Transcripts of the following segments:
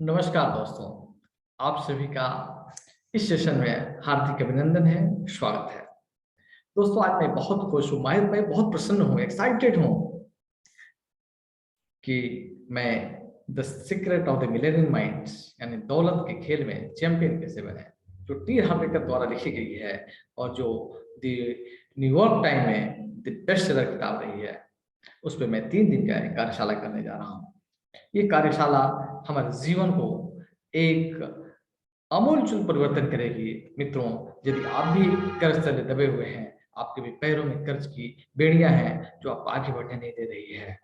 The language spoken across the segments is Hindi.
नमस्कार दोस्तों, आप सभी का इस सेशन में हार्दिक अभिनंदन है, स्वागत है। दोस्तों, आज मैं बहुत खुश हूँ, मैं बहुत प्रसन्न हूँ, एक्साइटेड हूँ कि मैं the secret of the millennium minds यानी दौलत के खेल में चैंपियन कैसे बने, जो टी हार्वेकर द्वारा लिखी गई है और जो द न्यूयॉर्क टाइम में द बेस्ट सेलर किताब रही है, उस पर मैं 3 दिन का एक कार्यशाला करने जा रहा हूँ। ये कार्यशाला हमारे जीवन को एक आमूलचूल परिवर्तन करेगी। मित्रों, यदि आप भी कर्ज तले दबे हुए हैं, आपके भी पैरों में कर्ज की बेड़ियां हैं जो आपको आगे बढ़ने नहीं दे रही है,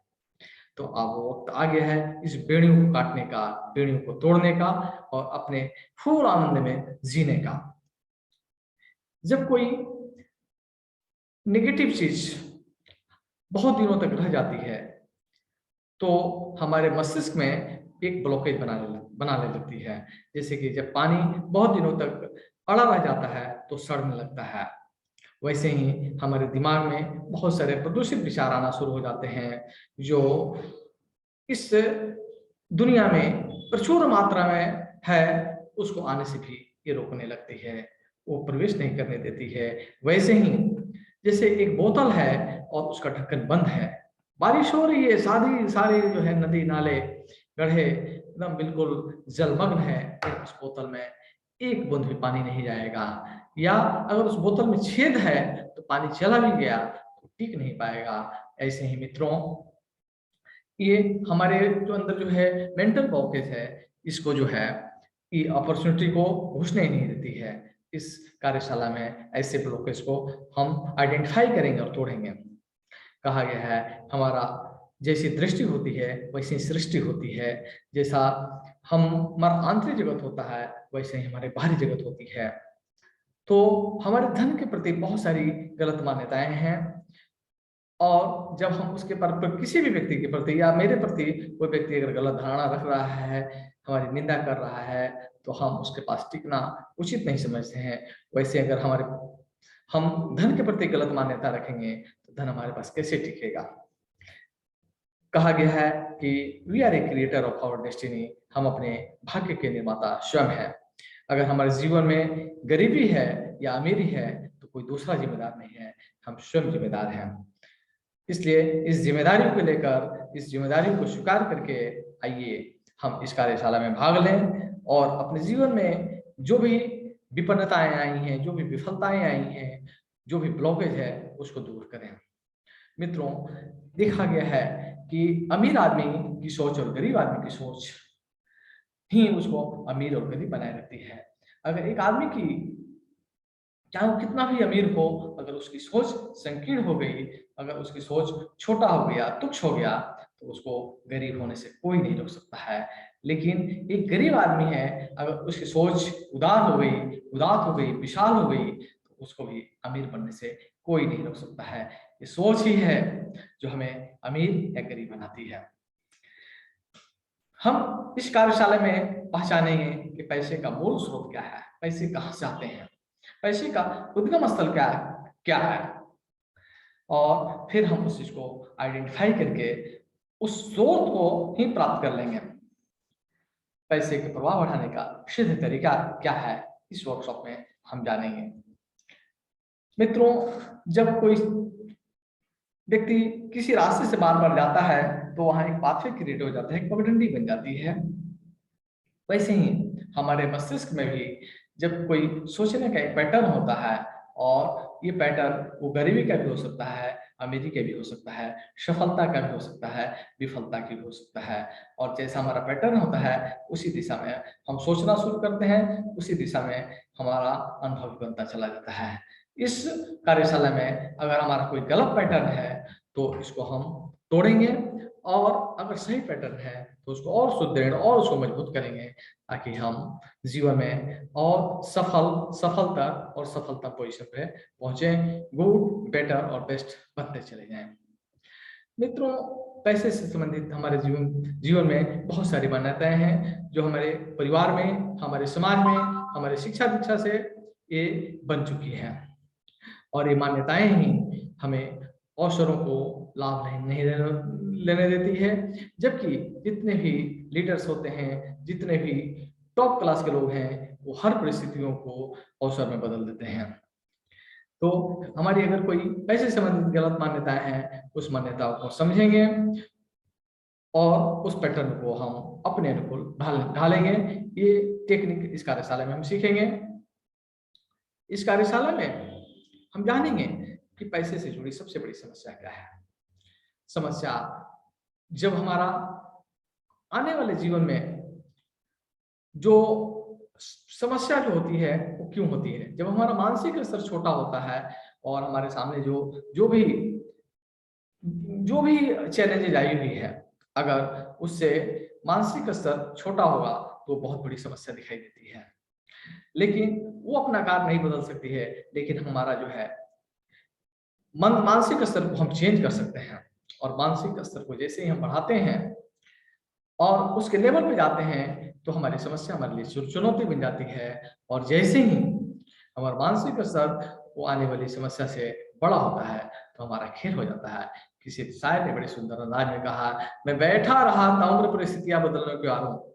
तो अब वो वक्त आ गया है इस बेड़ियों को काटने का, बेड़ियों को तोड़ने का और अपने फूल आनंद में जीने का। जब कोई नेगेटिव चीज बहुत दिनों तक रह जाती है तो हमारे मस्तिष्क में एक ब्लॉकेज बनाने लगती है। जैसे कि जब पानी बहुत दिनों तक अड़ा रह जाता है तो सड़ने लगता है, वैसे ही हमारे दिमाग में बहुत सारे प्रदूषित विचार आना शुरू हो जाते हैं जो इस दुनिया में प्रचुर मात्रा में है, उसको आने से भी ये रोकने लगती है, वो प्रवेश नहीं करने देती है। वैसे ही जैसे एक बोतल है और उसका ढक्कन बंद है, बारिश हो रही है, सारी सारे जो है नदी नाले गड्ढे एकदम बिल्कुल जलमग्न है, फिर उस बोतल में एक बूंद भी पानी नहीं जाएगा। या अगर उस बोतल में छेद है तो पानी चला भी गया तो टिक नहीं पाएगा। ऐसे ही मित्रों, ये हमारे जो अंदर जो है मेंटल ब्लॉकेज है, इसको जो है ये अपॉर्चुनिटी को घुसने ही नहीं देती है। इस कार्यशाला में ऐसे ब्लॉकेज को हम आइडेंटिफाई करेंगे और तोड़ेंगे। कहा गया है हमारा जैसी दृष्टि होती है वैसी सृष्टि होती है। जैसा हमारा आंतरिक जगत होता है वैसे ही हमारे बाहरी जगत होती है। तो हमारे धन के प्रति बहुत सारी गलत मान्यताएं हैं, और जब हम उसके पर किसी भी व्यक्ति के प्रति या मेरे प्रति कोई व्यक्ति अगर गलत धारणा रख रहा है, हमारी निंदा कर रहा है, तो हम उसके पास टिकना उचित नहीं समझते हैं। वैसे अगर हम धन के प्रति गलत मान्यता रखेंगे तो धन हमारे पास कैसे टिकेगा। कहा गया है कि we are a creator of our destiny, हम अपने भाग्य के निर्माता स्वयं है। अगर हमारे जीवन में गरीबी है या अमीरी है तो कोई दूसरा जिम्मेदार नहीं है, हम स्वयं जिम्मेदार हैं। इसलिए इस जिम्मेदारी को लेकर, इस जिम्मेदारी को स्वीकार करके आइए हम इस कार्यशाला में भाग लें और अपने जीवन में जो भी विपन्नताएं आई हैं, जो भी विफलताएं आई हैं, जो भी ब्लॉकेज है, उसको दूर करें। मित्रों, देखा गया है कि अमीर आदमी की सोच और गरीब आदमी की सोच ही उसको अमीर और गरीब बनाए रखती है। अगर एक आदमी की, चाहे वो कितना भी अमीर हो, अगर उसकी सोच संकीर्ण हो गई, अगर उसकी सोच छोटा हो गया, तुच्छ हो गया, तो उसको गरीब होने से कोई नहीं रोक सकता है। लेकिन एक गरीब आदमी है, अगर उसकी सोच उदात हो गई, विशाल हो गई, तो उसको भी अमीर बनने से कोई नहीं रोक सकता है। ये सोच ही है जो हमें अमीर या गरीब बनाती है। हम इस कार्यशाला में पहचानेंगे कि पैसे का मूल स्रोत क्या है, पैसे कहाँ से आते हैं, पैसे का उद्गम स्थल क्या है, और फिर हम उस चीज को आइडेंटिफाई करके उस स्रोत को ही प्राप्त कर लेंगे। पैसे के प्रवाह बढ़ाने का सिद्ध तरीका क्या है, इस वर्कशॉप में हम जानेंगे। मित्रों, जब कोई व्यक्ति किसी रास्ते से बार बार जाता है तो वहां एक पाथवे क्रिएट हो जाता है, एक पगडंडी बन जाती है। वैसे ही हमारे मस्तिष्क में भी जब कोई सोचने का एक पैटर्न होता है, और ये पैटर्न वो गरीबी का भी हो सकता है, अमीरी का भी हो सकता है, सफलता का भी हो सकता है, विफलता की भी हो सकता है, और जैसा हमारा पैटर्न होता है उसी दिशा में हम सोचना शुरू करते हैं, उसी दिशा में हमारा अनुभव बनता चला जाता है। इस कार्यशाला में अगर हमारा कोई गलत पैटर्न है तो इसको हम तोड़ेंगे, और अगर सही पैटर्न है तो उसको और सुदृढ़ और उसको मजबूत करेंगे, ताकि हम जीवन में और सफलता पोजीशन पे पहुंचे, गुड, बेटर और बेस्ट बनते चले जाएं। मित्रों, पैसे से संबंधित हमारे जीवन में बहुत सारी मान्यताएं हैं जो हमारे परिवार में, हमारे समाज में, हमारे शिक्षा दीक्षा से ये बन चुकी हैं, और ये मान्यताएं ही हमें अवसरों को लाभ नहीं लेने देती है, जबकि जितने भी लीडर्स होते हैं, जितने भी टॉप क्लास के लोग हैं, वो हर परिस्थितियों को अवसर में बदल देते हैं। तो हमारी अगर कोई पैसे से संबंधित गलत मान्यताएं हैं, उस मान्यताओं को समझेंगे और उस पैटर्न को हम अपने अनुकूल ढालेंगे। ये टेक्निक इस कार्यशाला में हम सीखेंगे। इस कार्यशाला में हम जानेंगे कि पैसे से जुड़ी सबसे बड़ी समस्या क्या है। समस्या जब हमारा आने वाले जीवन में जो समस्या जो होती है वो क्यों होती है, जब हमारा मानसिक स्तर छोटा होता है और हमारे सामने जो भी चैलेंजेज आई हुई है, अगर उससे मानसिक स्तर छोटा होगा तो बहुत बड़ी समस्या दिखाई देती है। लेकिन वो अपना आकार नहीं बदल सकती है, लेकिन हमारा जो है मानसिक स्तर को हम चेंज कर सकते हैं। और मानसिक स्तर को जैसे ही हम बढ़ाते हैं और उसके लेवल पे जाते हैं, तो हमारी समस्या हमारे लिए चुनौती बन जाती है। और जैसे ही हमारा मानसिक स्तर वो आने वाली समस्या से बड़ा होता है, तो हमारा खेल हो जाता है। किसी शायर ने बड़े सुंदर अंदाज में कहा, मैं बैठा रहा ताउम्र परिस्थितियां बदलने को यारो,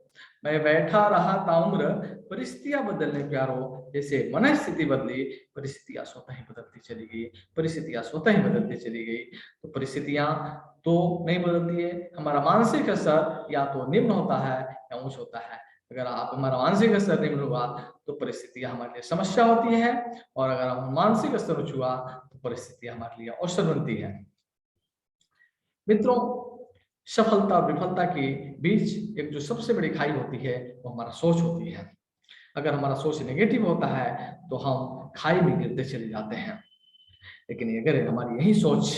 मैं बैठा रहा ताउम्र परिस्थितियां बदलने को यारो। जैसे मन स्थिति बदली, परिस्थितियां स्वतः ही बदलती चली गई, परिस्थितियां स्वतः ही बदलती चली गई। तो परिस्थितियां तो नहीं बदलती है, हमारा मानसिक स्तर या तो निम्न होता है या उच्च होता है। अगर आप हमारा मानसिक स्तर निम्न हुआ तो परिस्थितियां हमारे लिए समस्या होती है, और अगर हम मानसिक स्तर उच्च हुआ तो परिस्थितियां हमारे लिए अवसर बनती है। मित्रों, सफलता और विफलता के बीच एक जो सबसे बड़ी खाई होती है वो हमारा सोच होती है। अगर हमारा सोच नेगेटिव होता है तो हम खाई में गिरते चले जाते हैं, लेकिन अगर हमारी यही सोच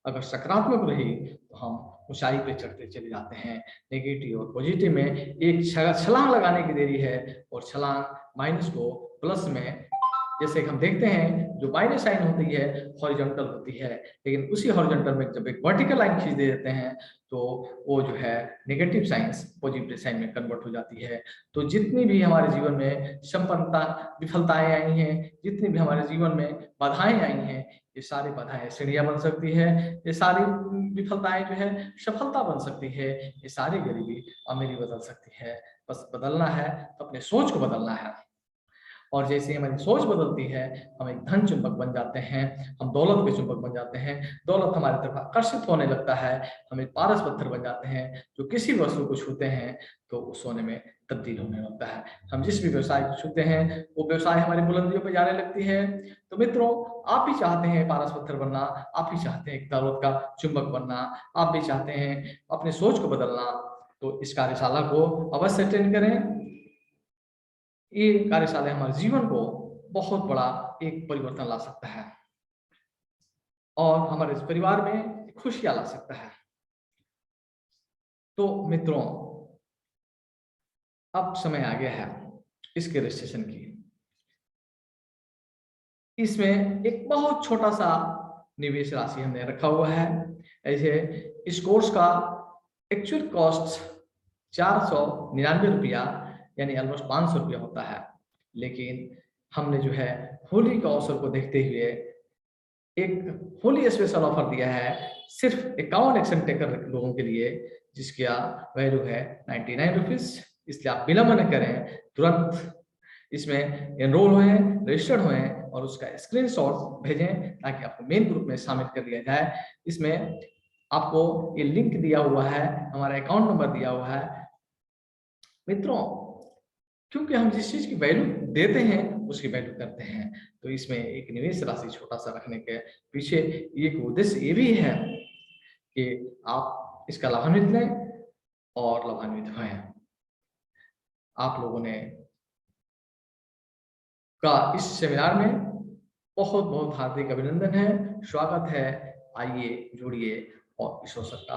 अगर सकारात्मक रही तो हम ऊंचाई पे चढ़ते चले जाते हैं। नेगेटिव और पॉजिटिव में एक छलांग लगाने की देरी है, और छलांग माइनस को प्लस में, जैसे हम देखते हैं जो माइनस साइन होती है हॉरिजॉन्टल होती है, लेकिन उसी हॉरिजॉन्टल में जब एक वर्टिकल लाइन खींच दे देते हैं तो वो जो है नेगेटिव साइंस पॉजिटिव साइन में कन्वर्ट हो जाती है। तो जितनी भी हमारे जीवन में संपन्नता विफलताएं आई हैं, जितनी भी हमारे जीवन में बाधाएं आई हैं, ये सारी बाधाएं सीढ़ियां बन सकती है, ये सारी विफलताएं जो है सफलता बन सकती है, ये सारी गरीबी अमीरी बदल सकती है। बस बदलना है तो अपने सोच को बदलना है। और जैसे हमारी सोच बदलती है, हम एक धन चुंबक बन जाते हैं, हम दौलत के चुंबक बन जाते हैं, दौलत हमारी तरफ आकर्षित होने लगता है, हम एक पारस पत्थर बन जाते हैं जो किसी वस्तु को छूते हैं तो उस सोने में तब्दील होने लगता है। हम जिस भी व्यवसाय को छूते हैं वो व्यवसाय हमारी बुलंदियों पर जाने लगती है। तो मित्रों, आप भी चाहते हैं पारस पत्थर बनना, आप भी चाहते हैं एक दौलत का चुंबक बनना, आप भी चाहते हैं अपने सोच को बदलना, तो इस कार्यशाला को अवश्य अटेंड करें। ये कार्यशाला हमारे जीवन को बहुत बड़ा एक परिवर्तन ला सकता है और हमारे इस परिवार में खुशियां ला सकता है। तो मित्रों, अब समय आ गया है इसके रजिस्ट्रेशन की। इसमें एक बहुत छोटा सा निवेश राशि हमने रखा हुआ है। ऐसे इस कोर्स का एक्चुअल कॉस्ट 499 रुपया यानी ऑलमोस्ट 500 रुपया होता है, लेकिन हमने जो है होली के अवसर को देखते हुए एक होली स्पेशल ऑफर दिया है सिर्फ 51 एक्शन टेकर लोगों के लिए, जिसका वैल्यू है 99 रुपीज। इसलिए आप विलंब न करें, तुरंत इसमें एनरोल हुए, रजिस्टर्ड हुए और उसका स्क्रीनशॉट भेजें ताकि आपको मेन ग्रुप में शामिल कर लिया जाए। इसमें आपको ये लिंक दिया हुआ है, हमारा अकाउंट नंबर दिया हुआ है। मित्रों, क्योंकि हम जिस चीज की वैल्यू देते हैं उसकी वैल्यू करते हैं, तो इसमें एक निवेश राशि छोटा सा रखने के पीछे एक उद्देश्य ये भी है कि आप इसका लाभान्वित लें और लाभान्वित हों। आप लोगों ने का इस सेमिनार में बहुत बहुत हार्दिक अभिनंदन है, स्वागत है। आइए जुड़िए और इस अवसर का